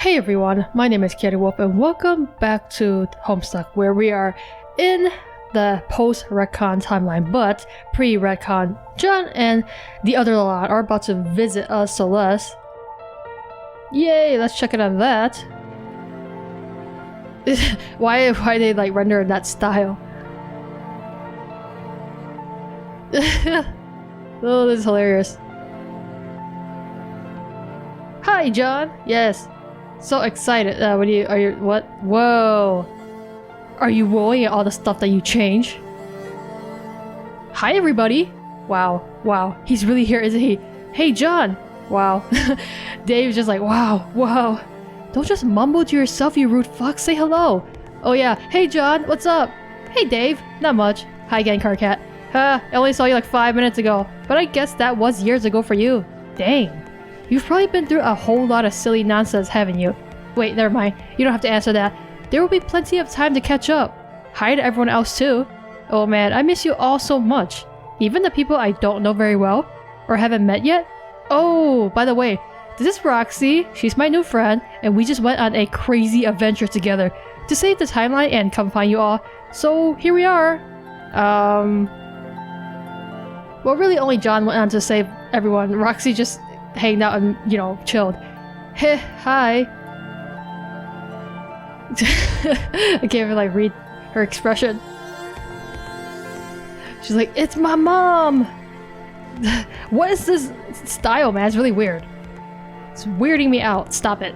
Hey everyone, my name is chaoticwolph and welcome back to Homestuck, where we are in the post-retcon timeline, but pre-retcon. John and the other lot are about to visit us, so let's check it on that. why they like render in that style? Oh, this is hilarious. Hi, John. Yes. So excited. What? Whoa. Are you rolling at all the stuff that you change? Hi, everybody. Wow. He's really here, isn't he? Hey, John. Wow. Dave's just like, wow. Don't just mumble to yourself, you rude fuck. Say hello. Oh, yeah. Hey, John. What's up? Hey, Dave. Not much. Hi again, Carcat. I only saw you like 5 minutes ago, but I guess that was years ago for you. Dang. You've probably been through a whole lot of silly nonsense, haven't you? Wait, never mind. You don't have to answer that. There will be plenty of time to catch up. Hi to everyone else too. Oh man, I miss you all so much. Even the people I don't know very well, or haven't met yet. Oh, by the way, this is Roxy. She's my new friend, and we just went on a crazy adventure together to save the timeline and come find you all. So here we are. Well, really only John went on to save everyone. Roxy just hanged out and, chilled. Heh, hi. I can't even read her expression. She's like, it's my mom! What is this style, man? It's really weird. It's weirding me out. Stop it.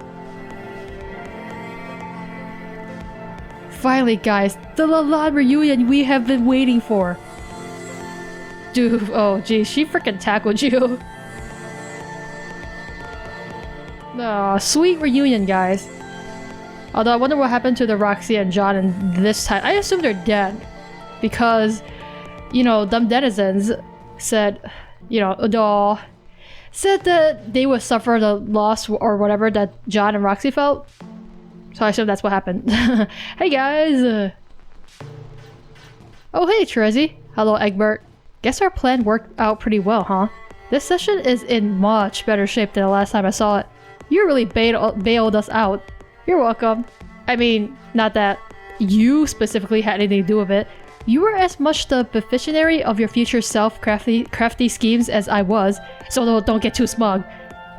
Finally, guys, the Lalade reunion we have been waiting for. Dude, oh geez, she freaking tackled you. Aw, sweet reunion, guys. Although I wonder what happened to the Roxy and John in this time. I assume they're dead. Because, them denizens said, said that they would suffer the loss or whatever that John and Roxy felt. So I assume that's what happened. Hey guys! Oh hey Trezzy. Hello Egbert. Guess our plan worked out pretty well, huh? This session is in much better shape than the last time I saw it. You really bailed us out. You're welcome. I mean, not that you specifically had anything to do with it. You were as much the beneficiary of your future self crafty schemes as I was, so don't get too smug.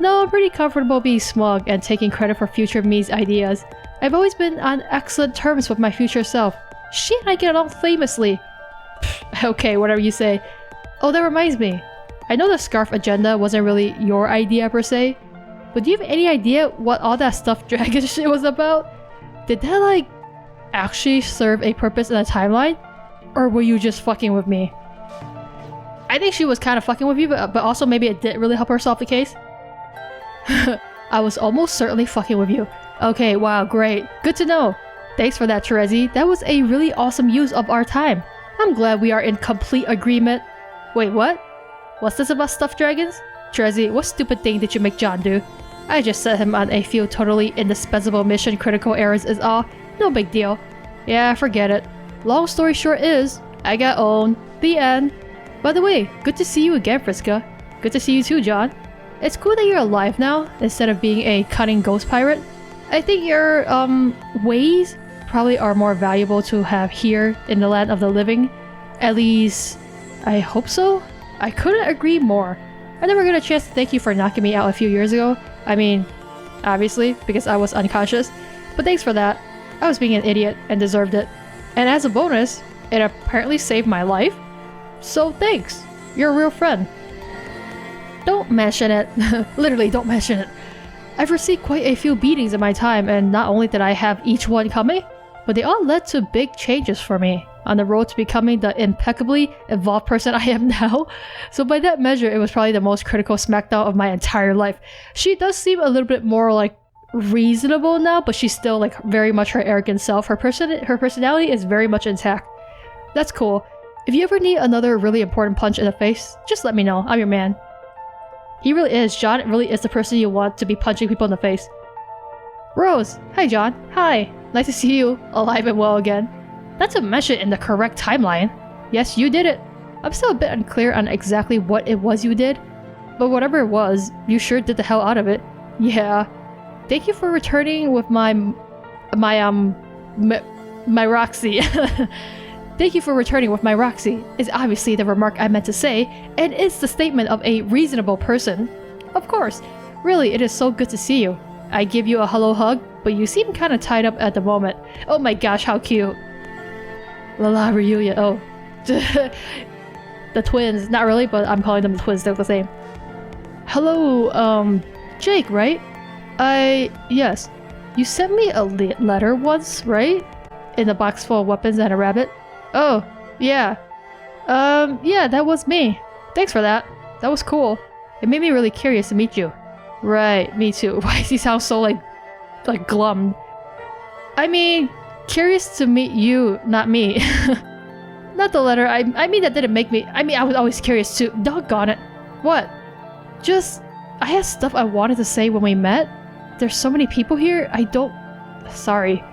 No, I'm pretty comfortable being smug and taking credit for future me's ideas. I've always been on excellent terms with my future self. She and I get along famously. Okay, whatever you say. Oh, that reminds me. I know the scarf agenda wasn't really your idea per se, but do you have any idea what all that stuffed dragon shit was about? Did that actually serve a purpose in the timeline? Or were you just fucking with me? I think she was kind of fucking with you, but also maybe it didn't really help her solve the case. I was almost certainly fucking with you. Okay, wow, great. Good to know. Thanks for that, Trezzy. That was a really awesome use of our time. I'm glad we are in complete agreement. Wait, what? What's this about stuffed dragons? Trezzy, what stupid thing did you make John do? I just set him on a few totally indispensable mission critical errors is all. No big deal. Yeah, forget it. Long story short is, I got owned. The end. By the way, good to see you again, Friska. Good to see you too, John. It's cool that you're alive now, instead of being a cunning ghost pirate. I think your, ways probably are more valuable to have here in the land of the living. At least, I hope so? I couldn't agree more. I never got a chance to thank you for knocking me out a few years ago. I mean, obviously, because I was unconscious. But thanks for that. I was being an idiot and deserved it. And as a bonus, it apparently saved my life. So thanks. You're a real friend. Don't mention it. Literally, don't mention it. I've received quite a few beatings in my time, and not only did I have each one coming, but they all led to big changes for me on the road to becoming the impeccably evolved person I am now. So by that measure, it was probably the most critical smackdown of my entire life. She does seem a little bit more reasonable now, but she's still very much her arrogant self. Her personality is very much intact. That's cool. If you ever need another really important punch in the face, just let me know. I'm your man. He really is. John really is the person you want to be punching people in the face. Rose. Hi, John. Hi. Nice to see you alive and well again. Not to mention in the correct timeline. Yes, you did it. I'm still a bit unclear on exactly what it was you did, but whatever it was, you sure did the hell out of it. Yeah. Thank you for returning with my Roxy. Thank you for returning with my Roxy is obviously the remark I meant to say, and it's the statement of a reasonable person. Of course. Really, it is so good to see you. I give you a hello hug, but you seem kind of tied up at the moment. Oh my gosh, how cute. La reunion. Oh. The twins. Not really, but I'm calling them the twins. They're the same. Hello, Jake, right? Yes. You sent me a letter once, right? In a box full of weapons and a rabbit? Oh, yeah. Yeah, that was me. Thanks for that. That was cool. It made me really curious to meet you. Right, me too. Why does he sound so like glum? I mean, curious to meet you, not me. Not the letter. I mean, that didn't make me. I mean, I was always curious too. Doggone it. What? Just, I had stuff I wanted to say when we met. There's so many people here. I don't. Sorry.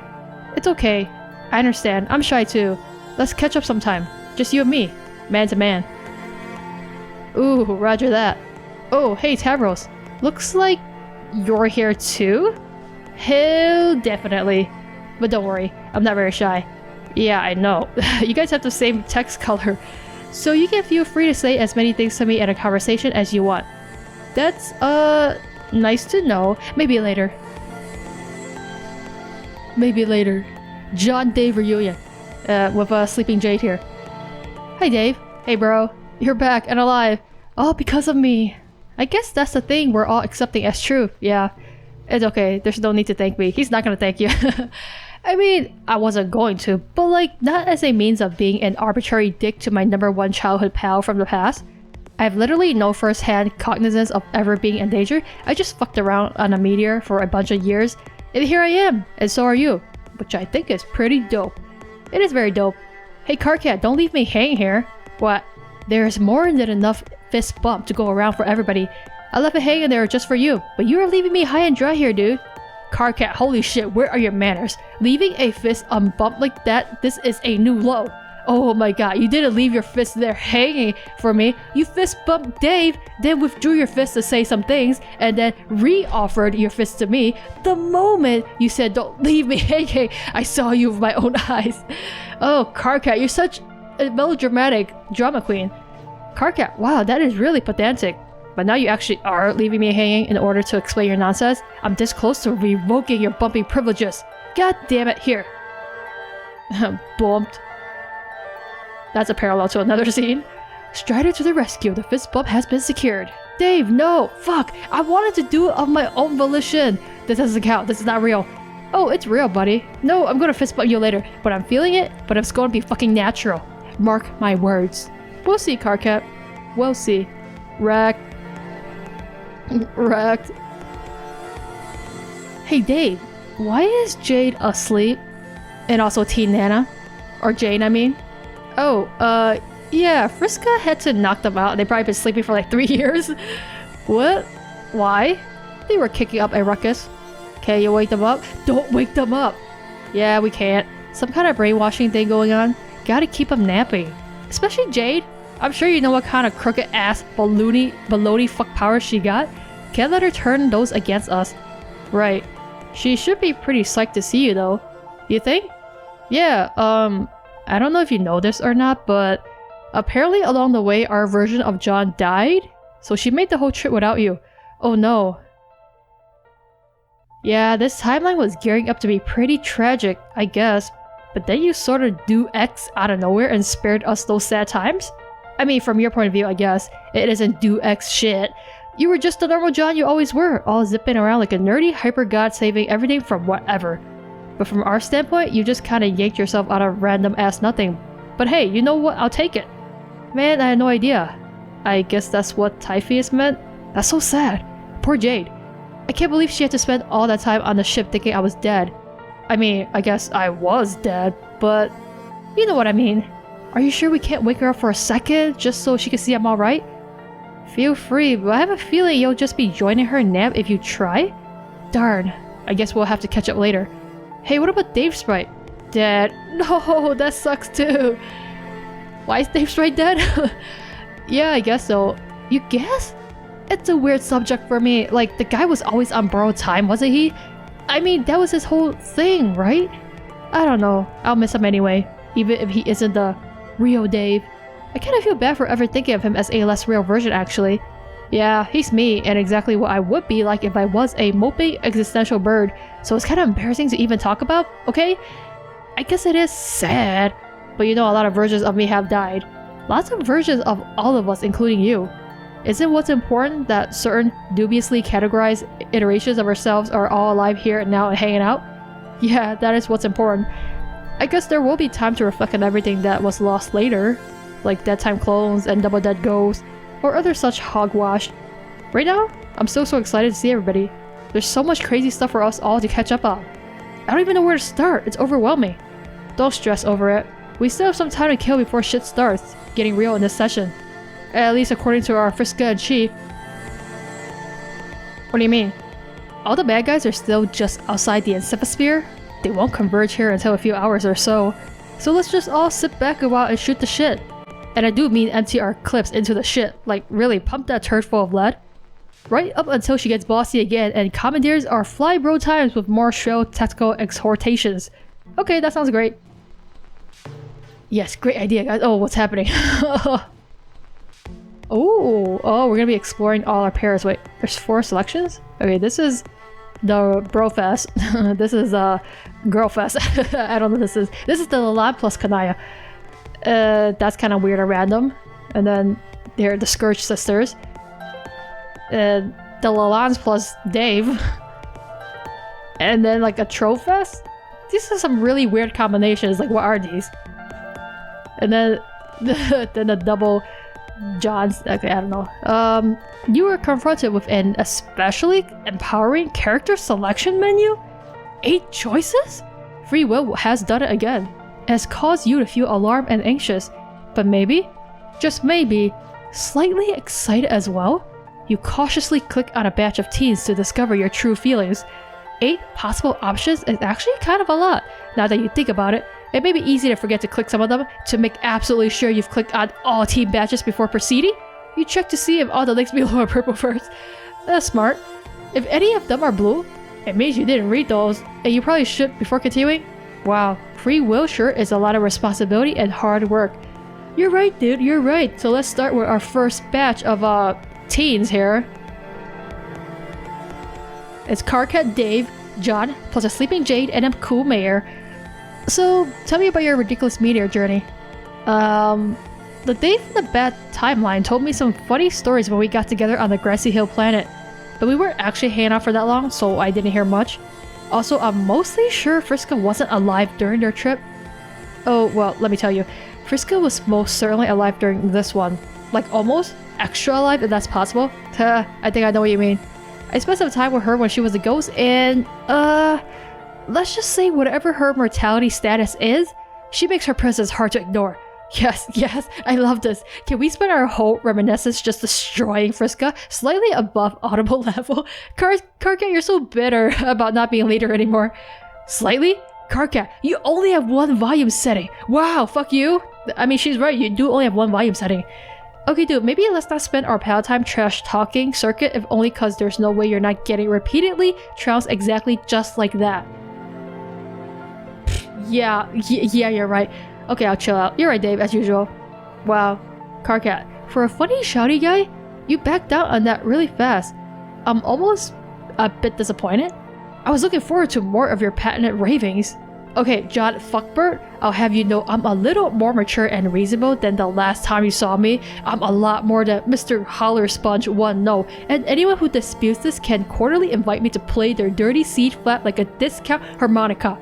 It's okay. I understand. I'm shy too. Let's catch up sometime. Just you and me, man to man. Ooh, roger that. Oh, hey Tavros. Looks like you're here too? Hell definitely. But don't worry, I'm not very shy. Yeah, I know. You guys have the same text color. So you can feel free to say as many things to me in a conversation as you want. That's, nice to know. Maybe later. Maybe later. John Dave reunion. With Sleeping Jade here. Hi Dave. Hey bro. You're back and alive. All because of me. I guess that's the thing we're all accepting as true. Yeah. It's okay. There's no need to thank me. He's not gonna thank you. I mean, I wasn't going to, but like, not as a means of being an arbitrary dick to my #1 childhood pal from the past. I have literally no first-hand cognizance of ever being in danger. I just fucked around on a meteor for a bunch of years, and here I am, and so are you. Which I think is pretty dope. It is very dope. Hey Carcat, don't leave me hanging here. What? There's more than enough fist bump to go around for everybody. I left it hanging there just for you, but you are leaving me high and dry here, dude. Carcat, holy shit, where are your manners? Leaving a fist unbumped like that, this is a new low. Oh my god, you didn't leave your fist there hanging for me. You fist bumped Dave, then withdrew your fist to say some things, and then re-offered your fist to me. The moment you said don't leave me hanging, I saw you with my own eyes. Oh, Carcat, you're such a melodramatic drama queen. Carcat, wow, that is really pedantic. But now you actually are leaving me hanging in order to explain your nonsense. I'm this close to revoking your bumpy privileges. God damn it, here. Bumped. That's a parallel to another scene. Strider to the rescue, the fist bump has been secured. Dave, no! Fuck! I wanted to do it of my own volition! This doesn't count, this is not real. Oh, it's real, buddy. No, I'm gonna fist bump you later, but I'm feeling it, but it's gonna be fucking natural. Mark my words. We'll see, Carcat. We'll see. Wrecked. Wrecked. Hey Dave, why is Jade asleep? And also Teen Nana? Or Jane, I mean. Oh, yeah, Friska had to knock them out. They've probably been sleeping for like 3 years. What? Why? They were kicking up a ruckus. Can you wake them up? Don't wake them up! Yeah, we can't. Some kind of brainwashing thing going on. Gotta keep them napping. Especially Jade. I'm sure you know what kind of crooked ass baloney fuck power she got. Can't let her turn those against us. Right. She should be pretty psyched to see you though. You think? Yeah, I don't know if you know this or not, but apparently along the way our version of John died, so she made the whole trip without you. Oh no. Yeah, this timeline was gearing up to be pretty tragic, I guess, but then you sort of do X out of nowhere and spared us those sad times? I mean, from your point of view, I guess, it isn't do X shit. You were just the normal John you always were, all zipping around like a nerdy hyper god saving everything from whatever. But from our standpoint, you just kinda yanked yourself out of random ass nothing. But hey, you know what? I'll take it. Man, I had no idea. I guess that's what Typhoeus meant? That's so sad. Poor Jade. I can't believe she had to spend all that time on the ship thinking I was dead. I mean, I guess I was dead, but you know what I mean. Are you sure we can't wake her up for a second, just so she can see I'm alright? Feel free, but I have a feeling you'll just be joining her nap if you try? Darn, I guess we'll have to catch up later. Hey, what about Dave Sprite? Dead. No, that sucks too. Why is Dave Sprite dead? Yeah, I guess so. You guess? It's a weird subject for me. Like, the guy was always on borrowed time, wasn't he? I mean, that was his whole thing, right? I don't know. I'll miss him anyway, even if he isn't the real Dave. I kind of feel bad for ever thinking of him as a less real version, actually. Yeah, he's me, and exactly what I would be like if I was a mopey existential bird, so it's kind of embarrassing to even talk about, okay? I guess it is sad, but you know, a lot of versions of me have died. Lots of versions of all of us, including you. Isn't what's important that certain dubiously categorized iterations of ourselves are all alive here and now and hanging out? Yeah, that is what's important. I guess there will be time to reflect on everything that was lost later, like dead time clones and double dead ghosts, or other such hogwash. Right now, I'm so excited to see everybody. There's so much crazy stuff for us all to catch up on. I don't even know where to start, it's overwhelming. Don't stress over it. We still have some time to kill before shit starts getting real in this session. At least according to our Friska and Chief. What do you mean? All the bad guys are still just outside the Encephosphere. They won't converge here until a few hours or so. So let's just all sit back a while and shoot the shit. And I do mean empty our clips into the shit, like really pump that turd full of lead. Right up until she gets bossy again and commandeers our fly bro times with more shrill tactical exhortations. Okay, that sounds great. Yes, great idea guys. Oh, what's happening? Oh, we're gonna be exploring all our pairs. Wait, there's 4 selections? Okay, this is the bro fest. This is girl fest. I don't know what this is. This is the Lalad plus Kanaya. That's kind of weird or random. And then they're the Scourge sisters. The Lalans plus Dave. And then like a Tro fest? These are some really weird combinations. Like, what are these? And then the double John's. Okay, I don't know. You were confronted with an especially empowering character selection menu? 8 choices? Free will has done it again. It has caused you to feel alarmed and anxious, but maybe, just maybe, slightly excited as well? You cautiously click on a batch of teens to discover your true feelings. 8 possible options is actually kind of a lot, now that you think about it. It may be easy to forget to click some of them to make absolutely sure you've clicked on all team badges before proceeding. You check to see if all the links below are purple first. That's smart. If any of them are blue, it means you didn't read those, and you probably should before continuing. Wow, free will sure is a lot of responsibility and hard work. You're right, dude, you're right. So let's start with our first batch of teens here. It's Carcat Dave, John, plus a sleeping Jade and a cool mayor. So, tell me about your ridiculous meteor journey. The Dave from the bad timeline told me some funny stories when we got together on the Grassy Hill planet. But we weren't actually hanging out for that long, so I didn't hear much. Also, I'm mostly sure Friska wasn't alive during their trip. Oh, well, let me tell you. Friska was most certainly alive during this one. Like, almost extra alive, if that's possible. I think I know what you mean. I spent some time with her when she was a ghost, and, let's just say whatever her mortality status is, she makes her presence hard to ignore. Yes, I love this. Can we spend our whole reminiscence just destroying Friska slightly above audible level? Karkat, you're so bitter about not being leader anymore. Slightly? Karkat, you only have 1 volume setting. Wow, fuck you. I mean, she's right, you do only have 1 volume setting. Okay, dude, maybe let's not spend our Palatime trash talking circuit if only cause there's no way you're not getting repeatedly trounced exactly just like that. Yeah, you're right. Okay, I'll chill out. You're right, Dave, as usual. Wow. Karkat, for a funny, shouty guy, you backed out on that really fast. I'm almost a bit disappointed. I was looking forward to more of your patented ravings. Okay, John Fuckbert, I'll have you know I'm a little more mature and reasonable than the last time you saw me. I'm a lot more than Mr. Holler Sponge 1, no. And anyone who disputes this can quarterly invite me to play their dirty seed flat like a discount harmonica.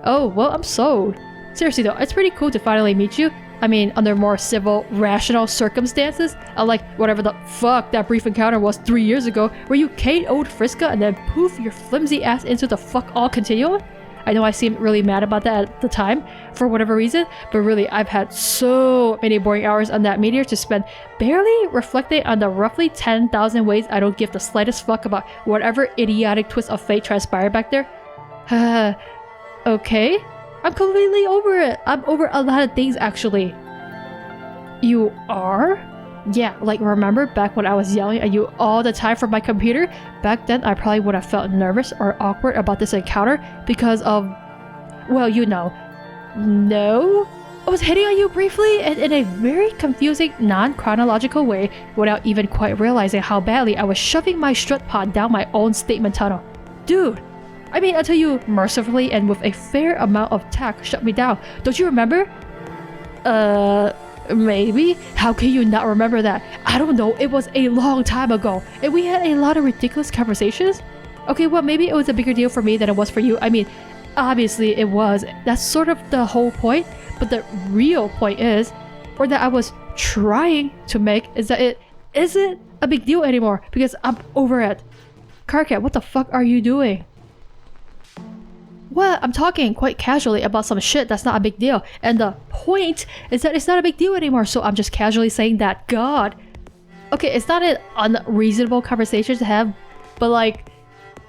Oh, well, I'm sold. Seriously though, it's pretty cool to finally meet you. I mean, under more civil, rational circumstances. Unlike whatever the fuck that brief encounter was 3 years ago, where you KO'd Friska and then poof your flimsy ass into the fuck all continuum. I know I seemed really mad about that at the time, for whatever reason, but really I've had so many boring hours on that meteor to spend barely reflecting on the roughly 10,000 ways I don't give the slightest fuck about whatever idiotic twist of fate transpired back there. Okay? I'm completely over it. I'm over a lot of things, actually. You are? Yeah, like remember back when I was yelling at you all the time from my computer? Back then I probably would have felt nervous or awkward about this encounter because of, well, you know. No? I was hitting on you briefly and in a very confusing, non-chronological way without even quite realizing how badly I was shoving my strut pod down my own statement tunnel. Dude! I mean, until you mercifully and with a fair amount of tact shut me down. Don't you remember? Maybe? How can you not remember that? I don't know, it was a long time ago, and we had a lot of ridiculous conversations? Okay, well maybe it was a bigger deal for me than it was for you. I mean, obviously it was. That's sort of the whole point, but the real point is, or that I was trying to make, is that it isn't a big deal anymore, because I'm over it. Carcat, what the fuck are you doing? What? I'm talking quite casually about some shit that's not a big deal, and the point is that it's not a big deal anymore, so I'm just casually saying that. God. Okay, it's not an unreasonable conversation to have, but like,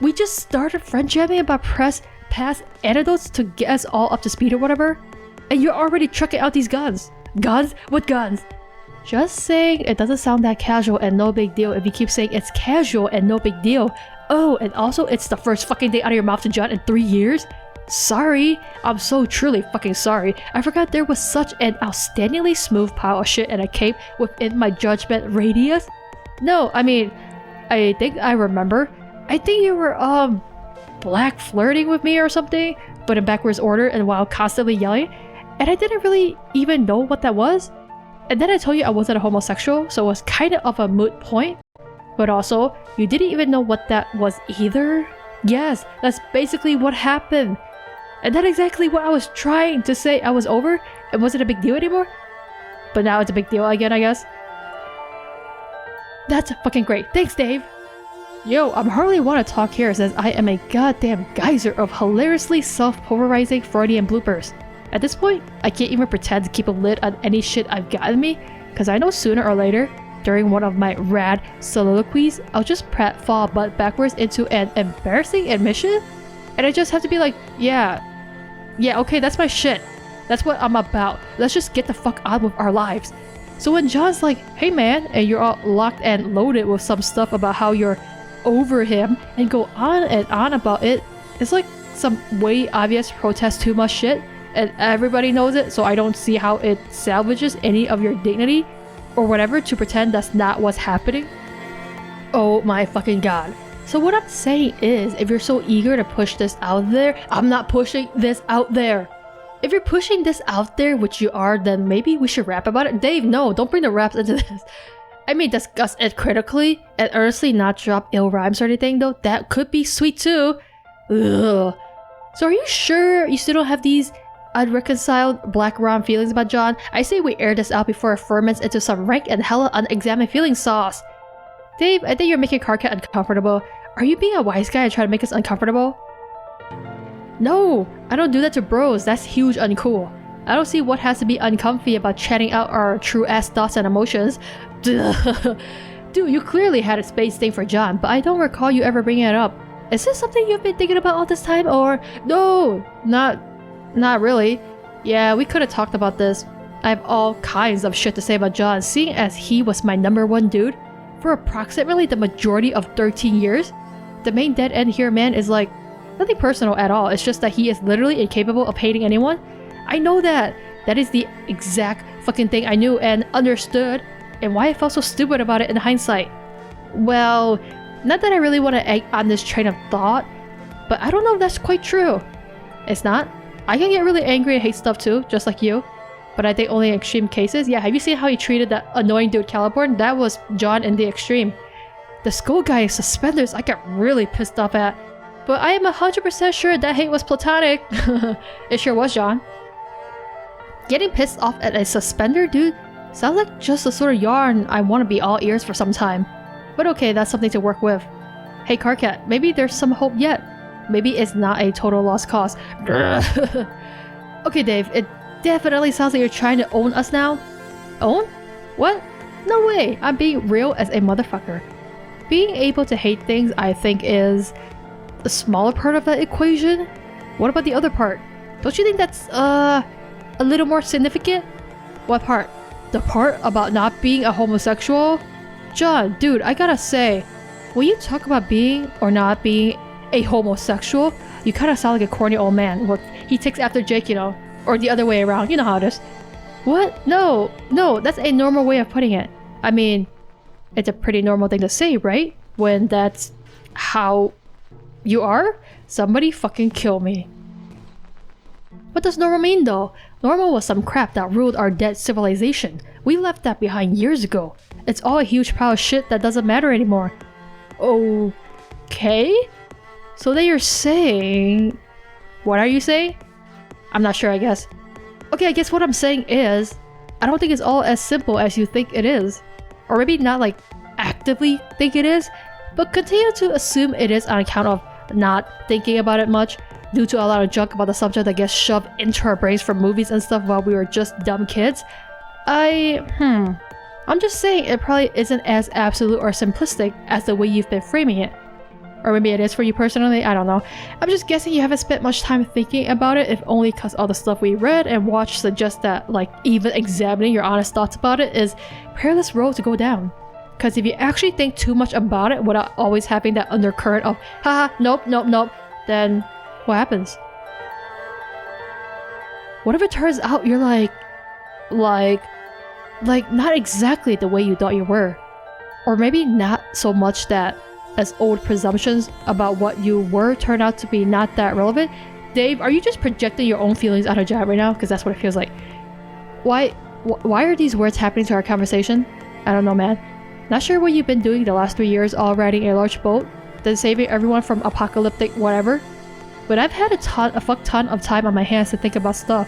we just started friend jamming about past anecdotes to get us all up to speed or whatever, and you're already trucking out these guns. Guns? What guns? Just saying it doesn't sound that casual and no big deal if you keep saying it's casual and no big deal. Oh, and also it's the first fucking thing out of your mouth to John in 3 years? Sorry. I'm so truly fucking sorry. I forgot there was such an outstandingly smooth pile of shit in a cape within my judgment radius. No, I mean, I think I remember. I think you were, black flirting with me or something, but in backwards order and while constantly yelling, and I didn't really even know what that was. And then I told you I wasn't a homosexual, so it was kind of a moot point. But also, you didn't even know what that was either? Yes, that's basically what happened. And that's exactly what I was trying to say. I was over. It wasn't a big deal anymore. But now it's a big deal again, I guess. That's fucking great. Thanks, Dave. Yo, I hardly want to talk here since I am a goddamn geyser of hilariously self-polarizing Freudian bloopers. At this point, I can't even pretend to keep a lid on any shit I've got in me, because I know sooner or later, during one of my rad soliloquies, I'll just fall butt backwards into an embarrassing admission, and I just have to be like, yeah, okay, that's my shit. That's what I'm about. Let's just get the fuck on with our lives. So when John's like, hey man, and you're all locked and loaded with some stuff about how you're over him, and go on and on about it, it's like some way obvious protest too much shit, and everybody knows it, so I don't see how it salvages any of your dignity or whatever to pretend that's not what's happening. Oh my fucking god. So what I'm saying is, if you're so eager to push this out there, I'm not pushing this out there. If you're pushing this out there, which you are, then maybe we should rap about it. Dave, no, don't bring the raps into this. I mean, discuss it critically and earnestly, not drop ill rhymes or anything though. That could be sweet too. Ugh. So are you sure you still don't have these unreconciled black rum feelings about John? I say we air this out before it ferments into some rank and hella unexamined feeling sauce. Dave, I think you're making Carcat uncomfortable. Are you being a wise guy and trying to make us uncomfortable? No, I don't do that to bros. That's huge uncool. I don't see what has to be uncomfy about chatting out our true ass thoughts and emotions. Dude, you clearly had a space thing for John, but I don't recall you ever bringing it up. Is this something you've been thinking about all this time, or no? Not really. Yeah, we could have talked about this. I have all kinds of shit to say about John, seeing as he was my #1 dude for approximately the majority of 13 years. The main dead end here, man, is like nothing personal at all. It's just that he is literally incapable of hating anyone. I know that. That is the exact fucking thing I knew and understood, and why I felt so stupid about it in hindsight. Well, not that I really want to egg on this train of thought, but I don't know if that's quite true. It's not. I can get really angry and hate stuff too, just like you. But I think only in extreme cases. Yeah, have you seen how he treated that annoying dude Caliborn? That was John in the extreme. The skull guy in suspenders I got really pissed off at. But I am 100% sure that hate was platonic. It sure was, John. Getting pissed off at a suspender dude sounds like just the sort of yarn I want to be all ears for some time. But okay, that's something to work with. Hey Carcat, maybe there's some hope yet. Maybe it's not a total lost cause. Okay Dave, it definitely sounds like you're trying to own us now. Own? What? No way, I'm being real as a motherfucker. Being able to hate things, I think, is a smaller part of that equation. What about the other part? Don't you think that's a little more significant? What part? The part about not being a homosexual? John, dude, I gotta say, when you talk about being or not being a homosexual, you kinda sound like a corny old man. Well, he takes after Jake, you know, or the other way around, you know how it is. What? No, that's a normal way of putting it. I mean, it's a pretty normal thing to say, right? When that's how you are? Somebody fucking kill me. What does normal mean though? Normal was some crap that ruled our dead civilization. We left that behind years ago. It's all a huge pile of shit that doesn't matter anymore. Okay? So then you're saying... What are you saying? I'm not sure, I guess. Okay, I guess what I'm saying is... I don't think it's all as simple as you think it is. Or maybe not like actively think it is, but continue to assume it is on account of not thinking about it much due to a lot of junk about the subject that gets shoved into our brains from movies and stuff while we were just dumb kids. I'm just saying it probably isn't as absolute or simplistic as the way you've been framing it. Or maybe it is for you personally, I don't know. I'm just guessing you haven't spent much time thinking about it, if only because all the stuff we read and watched suggests that like even examining your honest thoughts about it is a perilous road to go down. Because if you actually think too much about it without always having that undercurrent of haha, nope, then what happens? What if it turns out you're like not exactly the way you thought you were? Or maybe not so much that as old presumptions about what you were turn out to be not that relevant. Dave, are you just projecting your own feelings out of job right now? Because that's what it feels like. Why are these words happening to our conversation? I don't know, man. Not sure what you've been doing the last 3 years, all riding a large boat, then saving everyone from apocalyptic whatever. But I've had a fuck ton of time on my hands to think about stuff.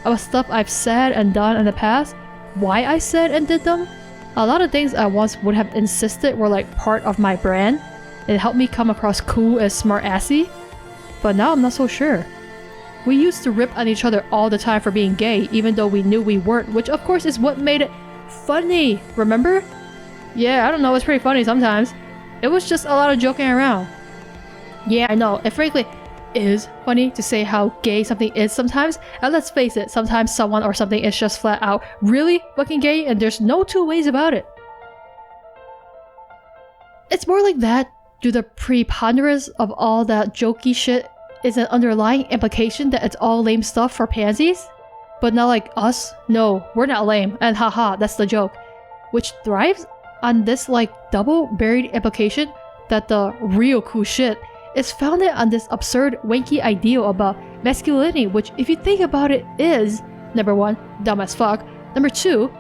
About stuff I've said and done in the past. Why I said and did them. A lot of things I once would have insisted were like part of my brand. It helped me come across cool and smart-assy. But now I'm not so sure. We used to rip on each other all the time for being gay, even though we knew we weren't, which of course is what made it funny, remember? Yeah, I don't know, it's pretty funny sometimes. It was just a lot of joking around. Yeah, I know, it frankly is funny to say how gay something is sometimes, and let's face it, sometimes someone or something is just flat out really fucking gay and there's no two ways about it. It's more like that due to the preponderance of all that jokey shit is an underlying implication that it's all lame stuff for pansies? But not like us? No, we're not lame, and haha, that's the joke. Which thrives on this like double buried implication that the real cool shit is founded on this absurd wanky ideal about masculinity, which if you think about it is, number one, dumb as fuck, number two,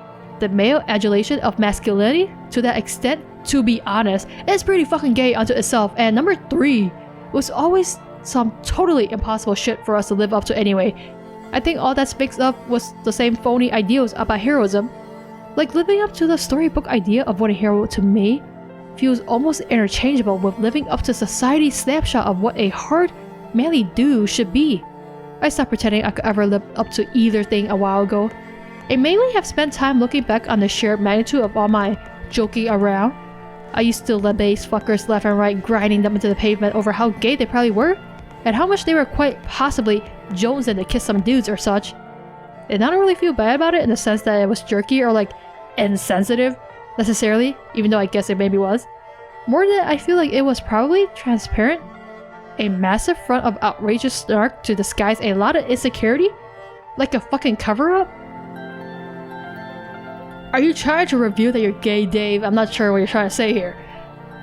the male adulation of masculinity to that extent, to be honest, is pretty fucking gay unto itself, and number three, was always some totally impossible shit for us to live up to anyway. I think all that mixed up was the same phony ideals about heroism. Like living up to the storybook idea of what a hero to me feels almost interchangeable with living up to society's snapshot of what a hard, manly dude should be. I stopped pretending I could ever live up to either thing a while ago. I mainly have spent time looking back on the sheer magnitude of all my joking around. I used to labase fuckers left and right, grinding them into the pavement over how gay they probably were, and how much they were quite possibly jonesing to kiss some dudes or such. And I don't really feel bad about it in the sense that it was jerky or like insensitive necessarily, even though I guess it maybe was. More than I feel like it was probably transparent. A massive front of outrageous snark to disguise a lot of insecurity? Like a fucking cover-up? Are you trying to reveal that you're gay, Dave? I'm not sure what you're trying to say here.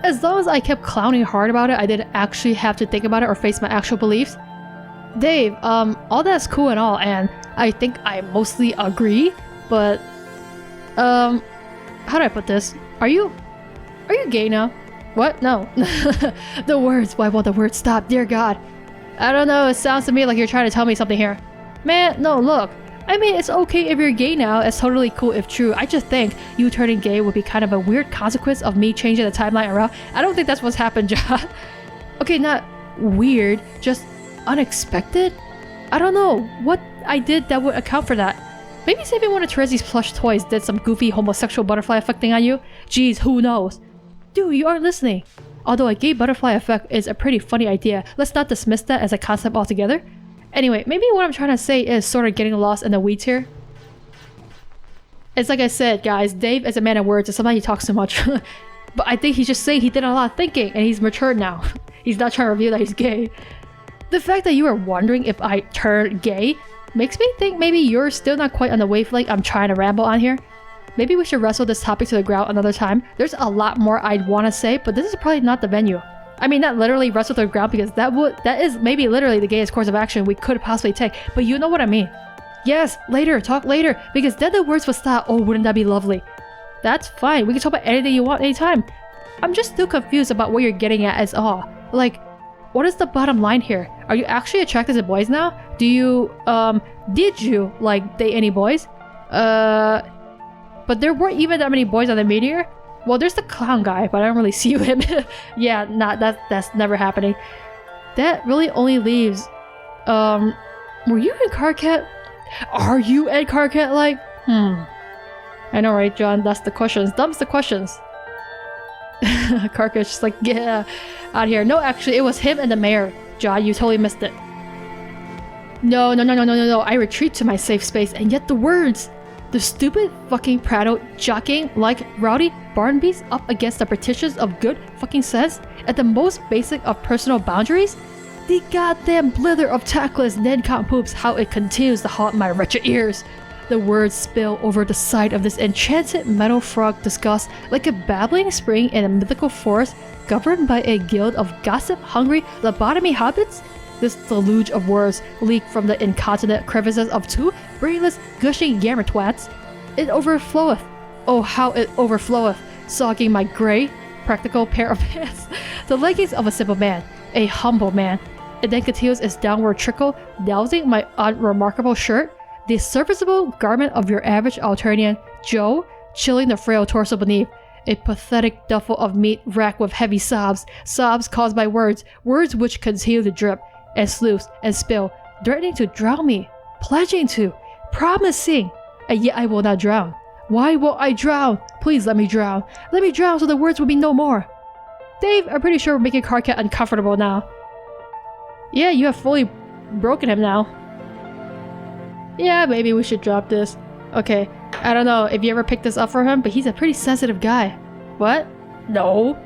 As long as I kept clowning hard about it, I didn't actually have to think about it or face my actual beliefs. Dave, all that's cool and all, and I think I mostly agree, but how do I put this? Are you gay now? What? No. The words, why won't the words stop? Dear God. I don't know, it sounds to me like you're trying to tell me something here. Man, no, look. I mean, it's okay if you're gay now, it's totally cool if true. I just think you turning gay would be kind of a weird consequence of me changing the timeline around. I don't think that's what's happened, John. Okay, not weird, just unexpected? I don't know what I did that would account for that. Maybe saving one of Terezi's plush toys did some goofy homosexual butterfly effect thing on you? Jeez, who knows? Dude, you aren't listening. Although a gay butterfly effect is a pretty funny idea, let's not dismiss that as a concept altogether. Anyway, maybe what I'm trying to say is sort of getting lost in the weeds here. It's like I said, guys, Dave is a man of words and sometimes he talks too much. But I think he's just saying he did a lot of thinking and he's matured now. He's not trying to reveal that he's gay. The fact that you are wondering if I turned gay makes me think maybe you're still not quite on the wavelength I'm trying to ramble on here. Maybe we should wrestle this topic to the ground another time. There's a lot more I'd want to say, but this is probably not the venue. I mean, not literally wrestle to the ground because that is maybe literally the gayest course of action we could possibly take, but you know what I mean. Yes, later, talk later, because then the words would stop. Oh, wouldn't that be lovely? That's fine, we can talk about anything you want anytime. I'm just still confused about what you're getting at as all. Like, what is the bottom line here? Are you actually attracted to boys now? Do you, did you, like, date any boys? But there weren't even that many boys on the meteor? Well, there's the clown guy, but I don't really see him. Yeah, that's never happening. That really only leaves, were you in Carcat? Are you in Carcat, like? I know, right, John? That's the questions. Dump's the questions. Carcat's just like, yeah, out here. No, actually, it was him and the mayor. John, you totally missed it. No. I retreat to my safe space, and yet the words. The stupid fucking Prado jockeying like rowdy Barnaby's up against the partitions of good fucking sense at the most basic of personal boundaries? The goddamn blither of tactless Nedcom poops, how it continues to haunt my wretched ears. The words spill over the side of this enchanted metal frog disgust like a babbling spring in a mythical forest governed by a guild of gossip-hungry lobotomy hobbits? This deluge of words leak from the incontinent crevices of two brainless, gushing yammer-twats. It overfloweth. Oh, how it overfloweth, sogging my grey, practical pair of pants. The leggings of a simple man, a humble man. It then continues its downward trickle, dousing my unremarkable shirt, the serviceable garment of your average Alternian Joe, chilling the frail torso beneath. A pathetic duffel of meat racked with heavy sobs, sobs caused by words, words which continue to drip, and sluice and spill, threatening to drown me, pledging to, promising, and yet I will not drown. Why won't I drown? Please let me drown. Let me drown so the words will be no more. Dave, I'm pretty sure we're making Carcat uncomfortable now. Yeah, you have fully broken him now. Yeah, maybe we should drop this. Okay, I don't know if you ever picked this up for him, but he's a pretty sensitive guy. What? No.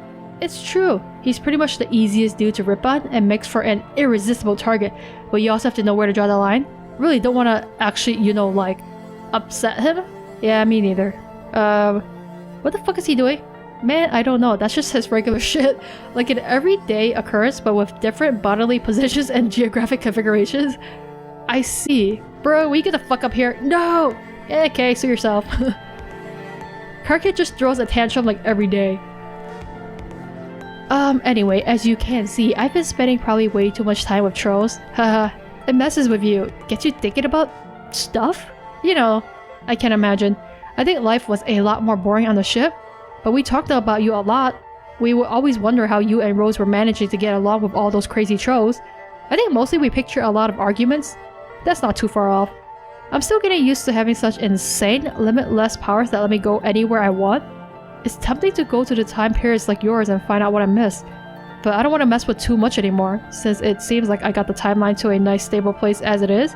It's true. He's pretty much the easiest dude to rip on and makes for an irresistible target, but you also have to know where to draw the line. Really don't want to actually, you know, like, upset him? Yeah, me neither. What the fuck is he doing? Man, I don't know. That's just his regular shit. Like an everyday occurrence, but with different bodily positions and geographic configurations. I see. Bro, will you get the fuck up here? No! Okay, sue yourself. Carcat just throws a tantrum like every day. Anyway, as you can see, I've been spending probably way too much time with trolls. Haha, it messes with you. Gets you thinking about stuff? You know, I can imagine. I think life was a lot more boring on the ship, but we talked about you a lot. We would always wonder how you and Rose were managing to get along with all those crazy trolls. I think mostly we picture a lot of arguments. That's not too far off. I'm still getting used to having such insane, limitless powers that let me go anywhere I want. It's tempting to go to the time periods like yours and find out what I missed, but I don't want to mess with too much anymore, since it seems like I got the timeline to a nice stable place as it is.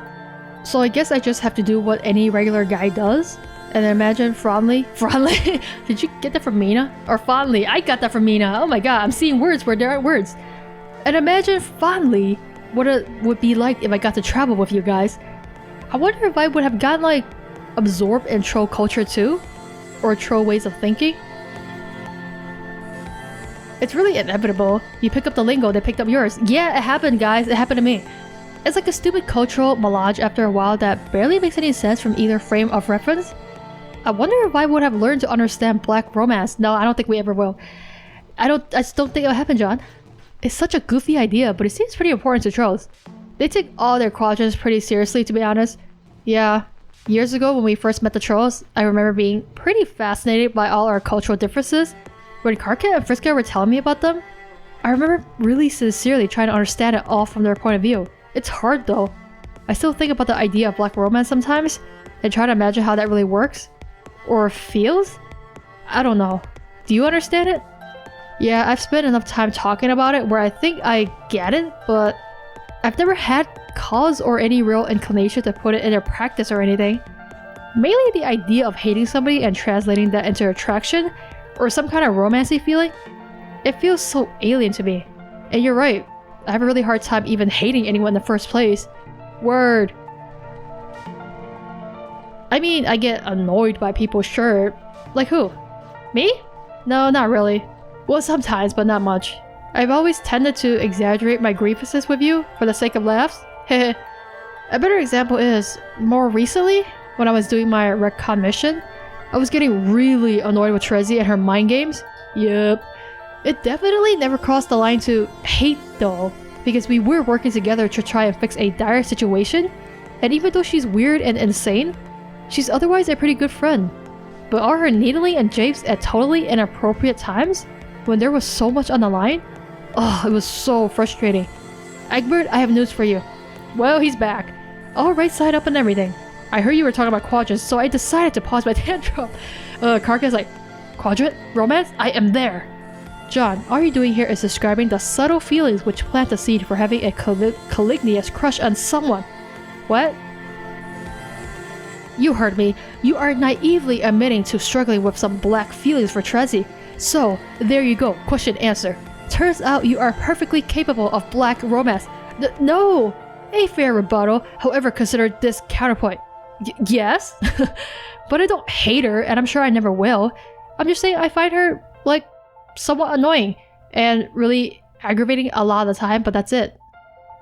So I guess I just have to do what any regular guy does, and imagine fondly. Fondly? Did you get that from Mina? Or fondly? I got that from Mina. Oh my god, I'm seeing words where there aren't words. And imagine fondly what it would be like if I got to travel with you guys. I wonder if I would have gotten like absorbed in troll culture too? Or troll ways of thinking? It's really inevitable. You pick up the lingo, they picked up yours. Yeah, it happened, guys. It happened to me. It's like a stupid cultural melange after a while that barely makes any sense from either frame of reference. I wonder if I would have learned to understand black romance. No, I don't think we ever will. I just don't think it'll happen, John. It's such a goofy idea, but it seems pretty important to trolls. They take all their quadrants pretty seriously, to be honest. Yeah, years ago when we first met the trolls, I remember being pretty fascinated by all our cultural differences. When Carcat and Friska were telling me about them, I remember really sincerely trying to understand it all from their point of view. It's hard though. I still think about the idea of black romance sometimes, and try to imagine how that really works. Or feels? I don't know. Do you understand it? Yeah, I've spent enough time talking about it where I think I get it, but I've never had cause or any real inclination to put it into practice or anything. Mainly the idea of hating somebody and translating that into attraction or some kind of romancy feeling. It feels so alien to me. And you're right, I have a really hard time even hating anyone in the first place. Word. I mean, I get annoyed by people, sure. Like who? Me? No, not really. Well, sometimes, but not much. I've always tended to exaggerate my grievances with you for the sake of laughs. Heh. A better example is, more recently, when I was doing my retcon mission, I was getting really annoyed with Trezzy and her mind games. Yep. It definitely never crossed the line to hate though, because we were working together to try and fix a dire situation, and even though she's weird and insane, she's otherwise a pretty good friend. But all her needling and japes at totally inappropriate times, when there was so much on the line, oh, it was so frustrating. Egbert, I have news for you. Well, he's back. All right side up and everything. I heard you were talking about quadrants, so I decided to pause my tantrum. Karka's like, quadrant? Romance? I am there. John, all you're doing here is describing the subtle feelings which plant the seed for having a calignious crush on someone. What? You heard me. You are naively admitting to struggling with some black feelings for Trezzy. So, there you go, question answer. Turns out you are perfectly capable of black romance. No! A fair rebuttal, however, consider this counterpoint. Yes? But I don't hate her, and I'm sure I never will. I'm just saying I find her, like, somewhat annoying and really aggravating a lot of the time, but that's it.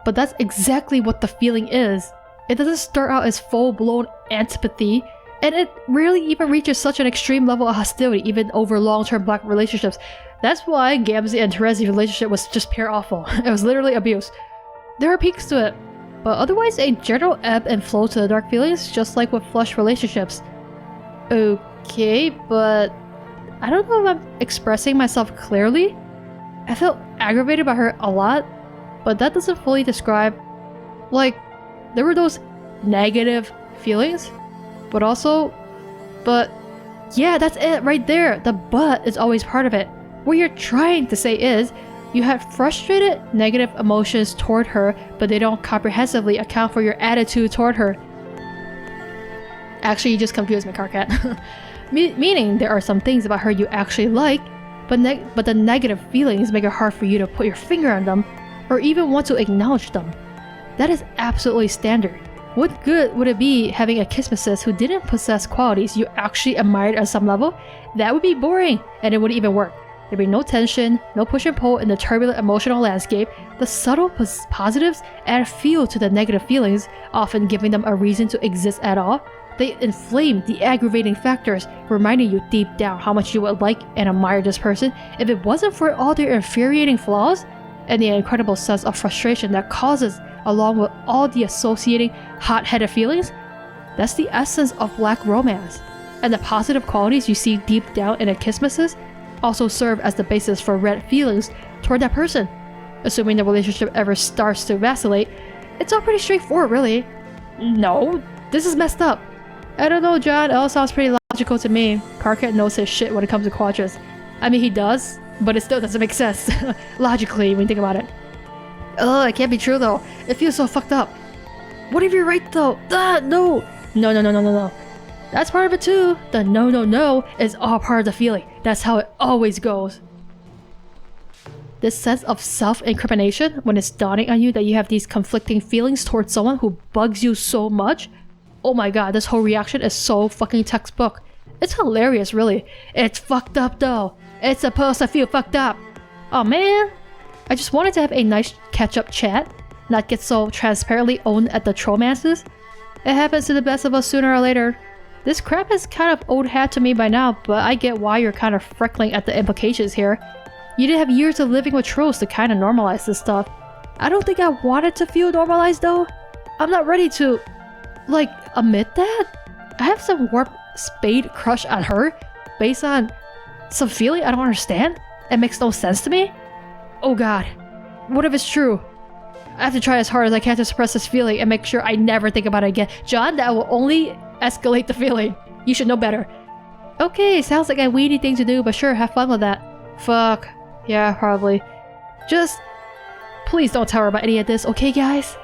But that's exactly what the feeling is. It doesn't start out as full-blown antipathy, and it rarely even reaches such an extreme level of hostility, even over long-term black relationships. That's why Gamzee and Terezi's relationship was just pure awful. It was literally abuse. There are peaks to it, but otherwise a general ebb and flow to the dark feelings, just like with flush relationships. Okay, but I don't know if I'm expressing myself clearly. I felt aggravated by her a lot, but that doesn't fully describe, like, there were those negative feelings, but yeah, that's it right there. The but is always part of it. What you're trying to say is, you had frustrated, negative emotions toward her, but they don't comprehensively account for your attitude toward her. Actually, you just confused me, Karkat. Meaning, there are some things about her you actually like, but the negative feelings make it hard for you to put your finger on them, or even want to acknowledge them. That is absolutely standard. What good would it be having a kissmissus who didn't possess qualities you actually admired at some level? That would be boring, and it wouldn't even work. There'd be no tension, no push and pull in the turbulent emotional landscape. The subtle positives add fuel to the negative feelings, often giving them a reason to exist at all. They inflame the aggravating factors, reminding you deep down how much you would like and admire this person if it wasn't for all their infuriating flaws and the incredible sense of frustration that causes, along with all the associating hot-headed feelings. That's the essence of black romance. And the positive qualities you see deep down in a kissmissus also serve as the basis for red feelings toward that person. Assuming the relationship ever starts to vacillate, it's all pretty straightforward, really. No, this is messed up. I don't know, John, it all sounds pretty logical to me. Karkat knows his shit when it comes to quadrants. I mean, he does, but it still doesn't make sense, logically, when you think about it. Ugh, it can't be true though. It feels so fucked up. What if you're right though? No! No. That's part of it too. The no is all part of the feeling. That's how it always goes. This sense of self-incrimination, when it's dawning on you that you have these conflicting feelings towards someone who bugs you so much. Oh my god, this whole reaction is so fucking textbook. It's hilarious, really. It's fucked up though. It's supposed to feel fucked up. Oh man. I just wanted to have a nice catch-up chat, not get so transparently owned at the tromances. It happens to the best of us sooner or later. This crap is kind of old hat to me by now, but I get why you're kind of freckling at the implications here. You did have years of living with trolls to kind of normalize this stuff. I don't think I wanted to feel normalized though. I'm not ready to, like, admit that. I have some warped spade crush on her based on some feeling I don't understand. It makes no sense to me. Oh god, what if it's true? I have to try as hard as I can to suppress this feeling and make sure I never think about it again. John, that will only escalate the feeling. You should know better. Okay, sounds like a weedy thing to do, but sure, have fun with that. Fuck. Yeah, probably. Just, please don't tell her about any of this, okay guys?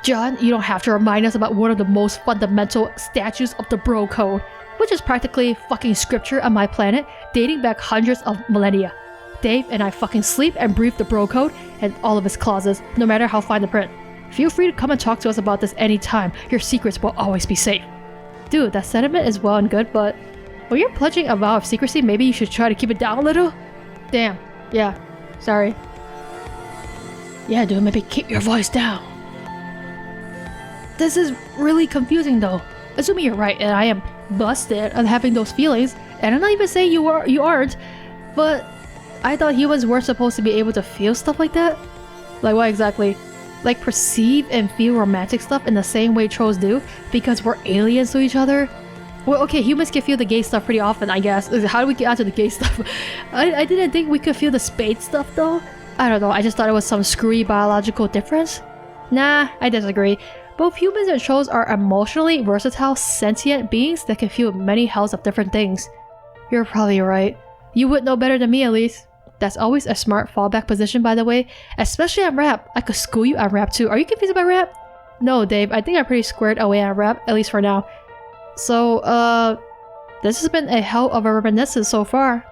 John, you don't have to remind us about one of the most fundamental statutes of the bro code, which is practically fucking scripture on my planet, dating back hundreds of millennia. Dave and I fucking sleep and breathe the bro code and all of its clauses, no matter how fine the print. Feel free to come and talk to us about this anytime. Your secrets will always be safe. Dude, that sentiment is well and good, but when you're pledging a vow of secrecy, maybe you should try to keep it down a little? Damn. Yeah. Sorry. Yeah, dude, maybe keep your voice down. This is really confusing though. Assuming you're right and I am busted on having those feelings, and I'm not even saying you aren't, but I thought humans were supposed to be able to feel stuff like that? Like what exactly? Like perceive and feel romantic stuff in the same way trolls do because we're aliens to each other? Well, okay, humans can feel the gay stuff pretty often, I guess. How do we get onto the gay stuff? I didn't think we could feel the spade stuff though. I don't know, I just thought it was some screwy biological difference. Nah, I disagree. Both humans and trolls are emotionally versatile, sentient beings that can feel many hells of different things. You're probably right. You would know better than me at least. That's always a smart fallback position, by the way. Especially on rap. I could school you on rap too. Are you confused about rap? No, Dave. I think I'm pretty squared away on rap, at least for now. So, this has been a hell of a reminiscence so far.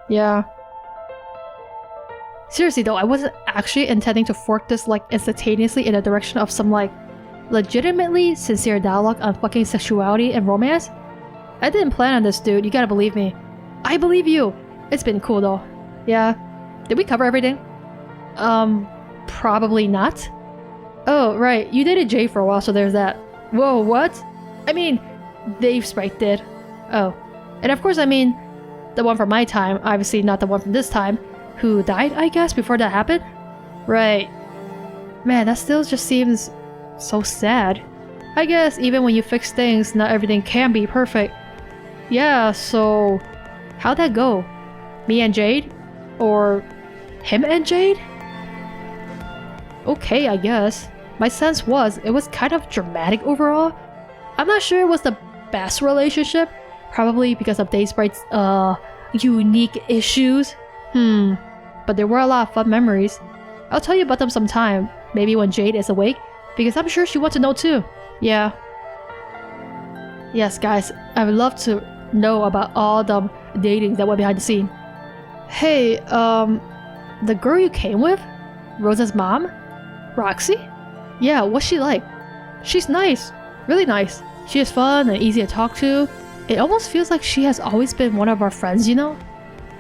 Yeah. Seriously though, I wasn't actually intending to fork this like instantaneously in the direction of some like legitimately sincere dialogue on fucking sexuality and romance. I didn't plan on this, dude. You gotta believe me. I believe you. It's been cool though. Yeah. Did we cover everything? Probably not. Oh, right. You dated Jay for a while, so there's that. Whoa, what? I mean, Dave Sprite did. Oh. And of course, I mean, the one from my time, obviously not the one from this time, who died, I guess, before that happened? Right. Man, that still just seems so sad. I guess even when you fix things, not everything can be perfect. Yeah, so how'd that go? Me and Jade? Or him and Jade? Okay, I guess. My sense was it was kind of dramatic overall. I'm not sure it was the best relationship, probably because of Dave Sprite's unique issues. But there were a lot of fun memories. I'll tell you about them sometime, maybe when Jade is awake, because I'm sure she wants to know too. Yeah. Yes, guys, I would love to know about all the dating that went behind the scene. Hey, the girl you came with? Rosa's mom? Roxy? Yeah, what's she like? She's nice. Really nice. She is fun and easy to talk to. It almost feels like she has always been one of our friends, you know?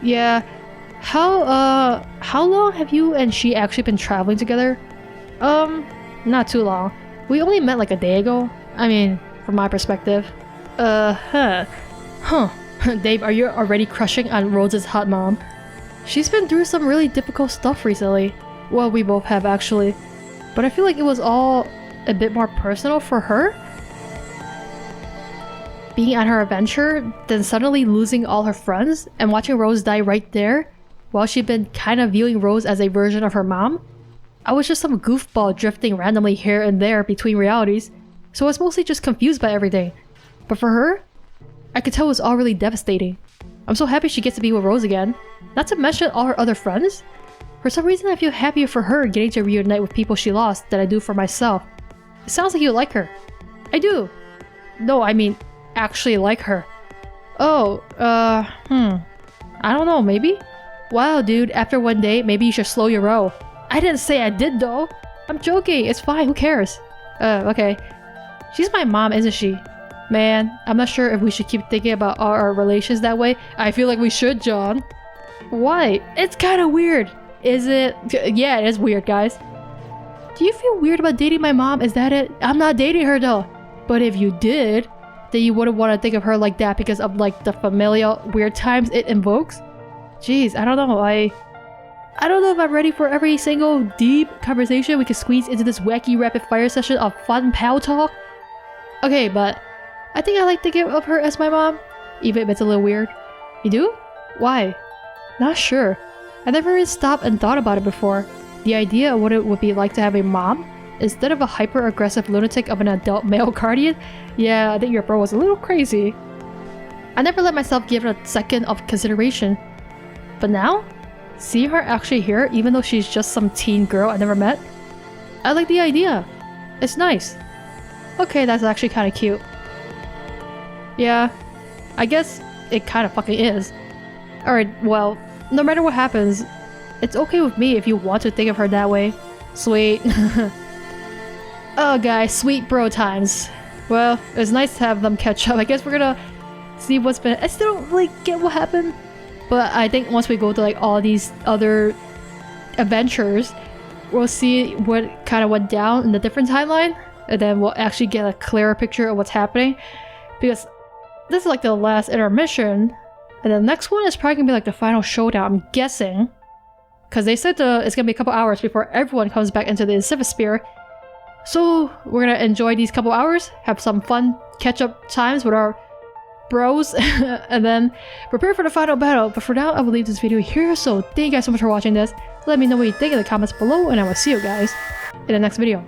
Yeah. How long have you and she actually been traveling together? Not too long. We only met like a day ago. I mean, from my perspective. Huh. Dave, are you already crushing on Rosa's hot mom? She's been through some really difficult stuff recently. Well, we both have actually. But I feel like it was all a bit more personal for her. Being on her adventure, then suddenly losing all her friends, and watching Rose die right there, while she'd been kind of viewing Rose as a version of her mom. I was just some goofball drifting randomly here and there between realities, so I was mostly just confused by everything. But for her, I could tell it was all really devastating. I'm so happy she gets to be with Rose again, not to mention all her other friends. For some reason I feel happier for her getting to reunite with people she lost than I do for myself. It sounds like you like her. I do. No, I mean, actually like her. Oh, I don't know, maybe? Wow, dude, after one day, maybe you should slow your roll. I didn't say I did though. I'm joking, it's fine, who cares? Okay. She's my mom, isn't she? Man, I'm not sure if we should keep thinking about our relations that way. I feel like we should, John. Why? It's kind of weird. Is it? Yeah, it is weird, guys. Do you feel weird about dating my mom? Is that it? I'm not dating her though. But if you did, then you wouldn't want to think of her like that because of like the familial weird times it invokes? Jeez, I don't know. I don't know if I'm ready for every single deep conversation we can squeeze into this wacky rapid fire session of fun pal talk. Okay, but I think I like thinking of her as my mom, even if it's a little weird. You do? Why? Not sure. I never really stopped and thought about it before. The idea of what it would be like to have a mom, instead of a hyper-aggressive lunatic of an adult male guardian. Yeah, I think your bro was a little crazy. I never let myself give it a second of consideration. But now, seeing her actually here, even though she's just some teen girl I never met, I like the idea. It's nice. Okay, that's actually kind of cute. Yeah, I guess it kind of fucking is. Alright, well, no matter what happens, it's okay with me if you want to think of her that way. Sweet. Oh guys, sweet bro times. Well, it's nice to have them catch up. I guess we're gonna see what's been- I still don't really get what happened. But I think once we go to like all these other adventures, we'll see what kind of went down in the different timeline. And then we'll actually get a clearer picture of what's happening. Because this is like the last intermission. And the next one is probably gonna be like the final showdown, I'm guessing. Because they said it's gonna be a couple hours before everyone comes back into the Insifisphere. So we're gonna enjoy these couple hours, have some fun catch-up times with our bros, and then prepare for the final battle. But for now, I will leave this video here. So thank you guys so much for watching this. Let me know what you think in the comments below, and I will see you guys in the next video.